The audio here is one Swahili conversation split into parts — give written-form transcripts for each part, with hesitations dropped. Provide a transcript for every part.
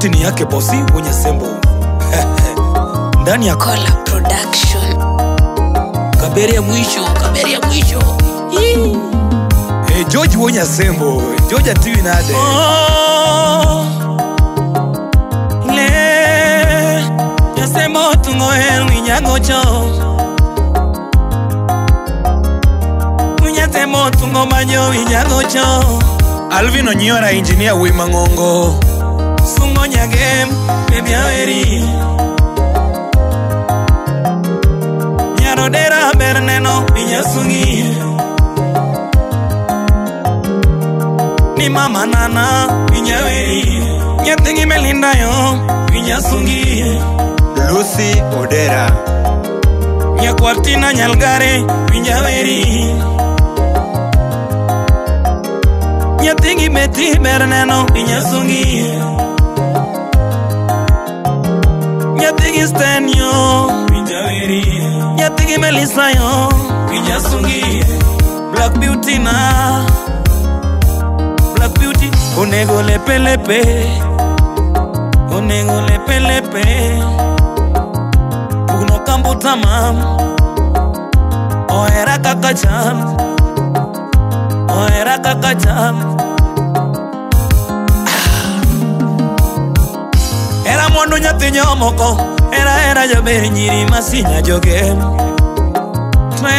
sauti ni yake Bosi Unyasembo. Ndani ya Kola Production. Kaberi ya mwisho. George Unyasembo, George TV nade. Le Nyasembo tungoel winyango cho. Nyasembo tungo manyo winyango cho. Alvin Onyora engineer Wima Ngongo. Sungo nyagem baby aweri. Nyarodera berneno winyasungi. Ni mama nana winyaweri. Nyatingi melinda yo winyasungi. Lucy Odera. Nyakwartina nyalgare winyaweri. Nyatingi beti berneno winyasungi. Nyatingi stenyo winyaweri. Nyatingi melisa yo winyasungi. Black Beauty na Black Beauty. Onego lepe lepe. Onego lepe lepe. Pugno kambu tamam. Oera kakacham. Oera kakacham. Era mondo nyathi nyomoko. Era jaberi nyiri masinya jogem.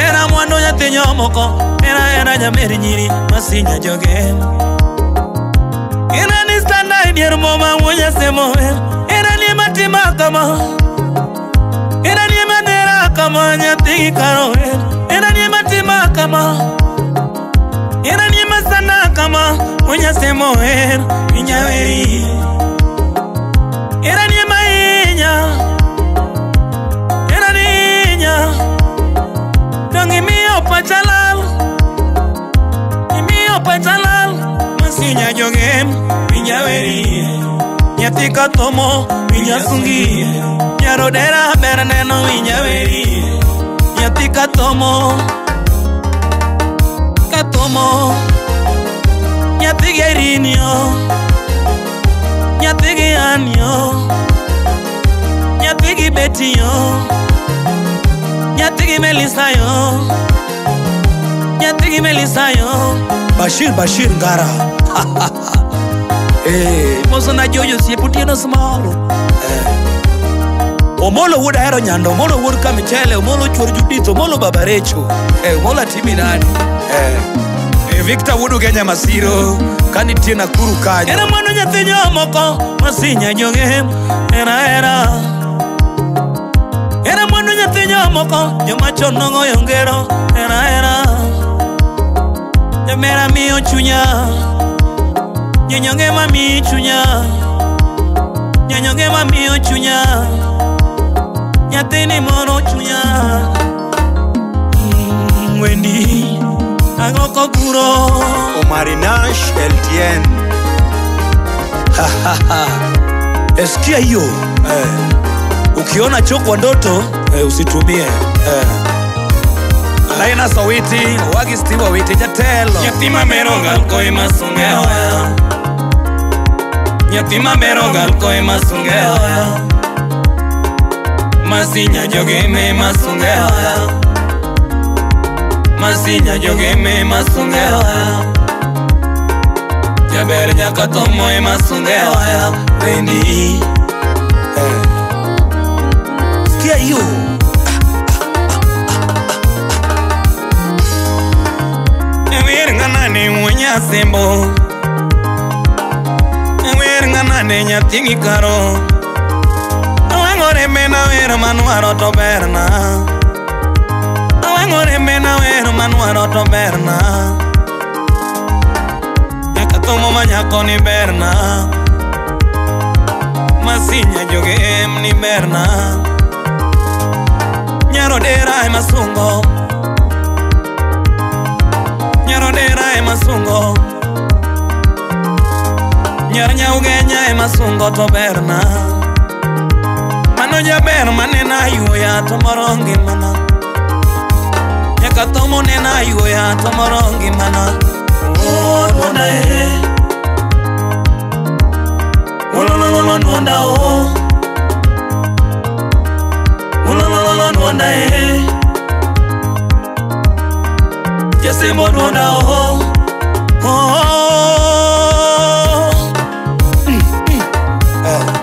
Era mondo nyathi nyomoko. Era jaberi nyiri masinya jogem. Era ni standa idier moma mwenye semo. Era ni matima kama. Era ni madera kama nyathi karo. Era ni matima kama. Era ni masana kama mwenye semo. Inyaweri. Era ni mainya. Era niña. Dongi mio pachalal. Mio pachalal. Masinya jogem. Inyaweri. Nyatika tomo. Inyasungi. Nyarodera berneno. Inyaweri. Nyatika tomo. Katomo. Nyatigi erinyo. Nyatigi anyo. Nyatigi betiyo. Nyatigi melisayo. Nyatigi melisayo. Bashir Ngara. Moso na jojo sieputieno smalo. Omolo wuda hero nyando, omolo wuda kamichele, omolo chuor Judith, omolo babarecho. Omolo timi nani. Victor Wudu Kenya Masiro. Kani tina kuru kanya. Era mwano nyathi nyomoko. Masinya jogem. Era mwano nyathi nyomoko. Jomachon nongo yongero. Era Jamera miyo chunya. Nyonyonge mami chunya. Nyonyonge mami chunya. Nyathini moro chunya. Wendy Agoko kuro. Omarinash LTN. Eskia hiyo. Ukiona choko ndoto usitumie. Laina Sawiti, wagi Steve Witi jatelo. Nyatima meronga koi masungeo. Nyatima meronga koi masungeo. Masinya jogeme masungeo. Masinya jogeme masungeo. Jaber nyakatomo e masungeo. Wendi. Skia hiyo. Ewer nganane Unyasembo. Ewer nganane nyatingi karo. Awangore mena wer manwaro to berna. Awangore mena wer manwaro to berna. Nyakatomo manyako ni berna. Masinya jogem ni berna. Nyarodera e masungo. Nyarodera e masungo. Nyarnya ugenya e masungo to berna. Mano jaber manena yuya to morongi mana. Nyakatomo nena yuya to morongi mana. Wona Ulololo nwanda o. Ulololo nwanda Jasembo nwanda o.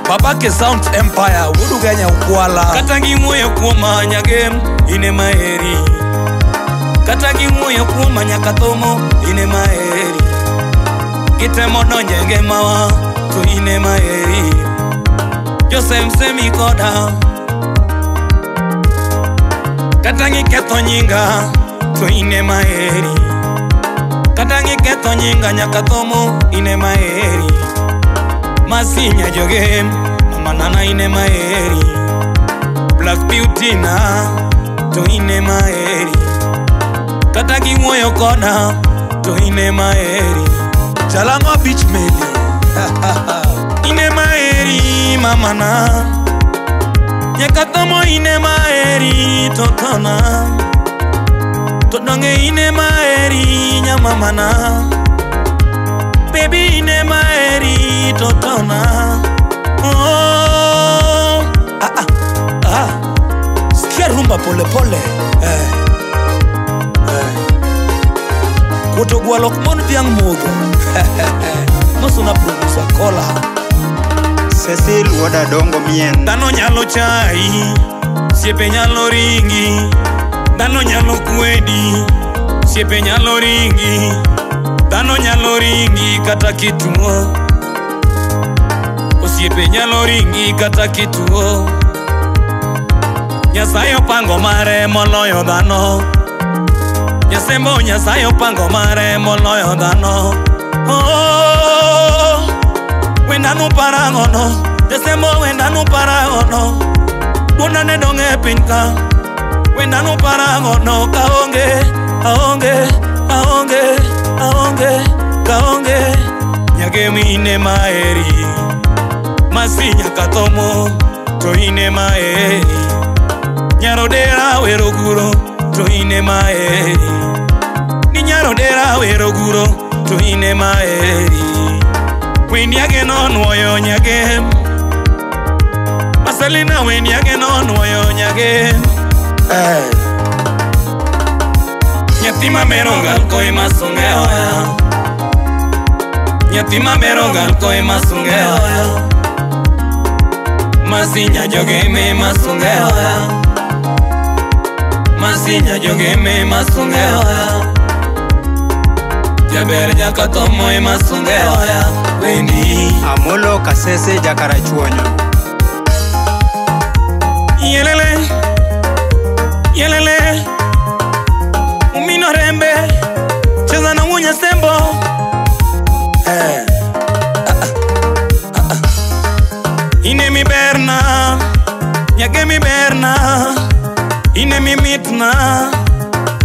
Babake Sound Empire wudu Kenya ukwala. Katangi moyo kuoma nyagem ine maheri. Katangi moyo kuoma nyakatomo ine maheri. Kitemo no nyenge mawa to ine maheri. Joseph semi koda. Katangi keto nyinga to ine maheri. Katangi keto nyinga nyakatomo ine maheri. Masinya jogem mama nana ine maheri. Black Beauty na to ine maheri. Kataki moyo kona to ine maheri. Jalango Beach Meli Ine maheri mama na Nyakatomo ine maheri totona. Todonge ine maheri nyamama na. Baby ine maheri totona. Oh. Sikia rumba pole pole. Kutogwa lokmon viang mogo. Mosuna producer Kola. Cecil Woda Dongo Mien. Dano nyalo chai, siepe nyalo ringi. Dano nyalo kwedi, siepe nyalo ringi. Dano nyalo ringi kata kituo. Osiepe nyalo ringi kata kituo. Nyasaye pango mare moloyo dhano. Nyasembo Nyasaye pango mare moloyo dhano. Oh, wenda nu parangono. Nyasembo wenda nu parangono. Buna ne donge pinka. Wenda nu parangono kaonge, kaonge. Nyagemi ine maheri. Masinya katomo to ine maheri. Nyarodera weroguro to ine maheri. Ni nyarodera weroguro to ine maheri. Wendi age non woyo nyagem. Masalina wendi age non woyo nyagem. Nyatima merongal koi masungeo ya. Nyatima merongal koi masungeo ya. Masinya jogeme masungeo ya. Masinya jogeme masungeo ya. Jaber nyakatomo masungeo ya. Wendi Amolo Kasese Jakarachuonyo. Yelele Yelele Umino rembe Cheza na mwenye sembo. Ine mi berna Nyage mi berna. Ine mi mitna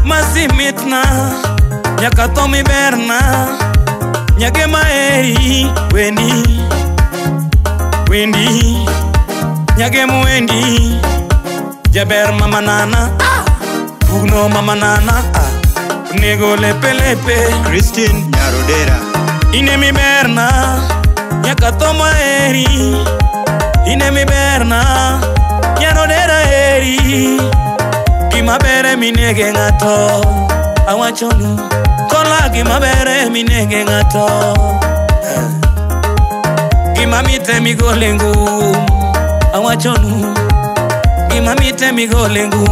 Masi mitna Nyakato mi berna. Nyage maheri Wendi Wendi Nyage mwendi Jaber mama nana. Pugno mama nana. Nego lepe lepe. Christine Nyarodera. Ine mi berna Nyakato maheri. Ine mi berna Nyarodera heri. Gima bere minege ngato awachonu. Kola gima bere minege ngato. Gima mite migolengu awachonu. Gima mite migolengu.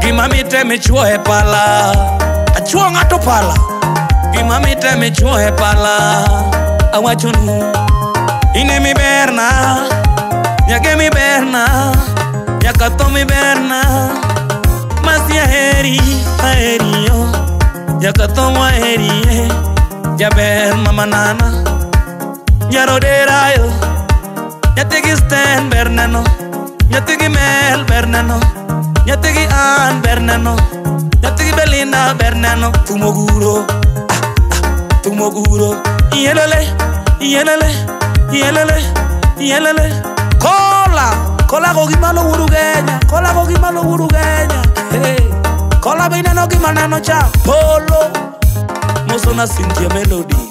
Gima mite michwoe pala. Achwo ngato pala. Gima mite michwoe pala awachonu. Ine mi berna Nyage mi berna. Nyakato mi berna. Masia heri aheri yo. Nyakato wa heri. Jaber mama nana. Nyarodera yo. Nyatigi Sten Bernano. Nyatigi Mel Bernano. Nyatigi Ann Bernano. Nyatigi Belinda Bernano. Tumoguro Tumoguro. Yelele Yelele Yelele Yelele. Kola go gimalo wuru Kenya. Kola go gimalo wuru Kenya. Kola bina no gimana no cha. Polo Mosona Cynthia Melody.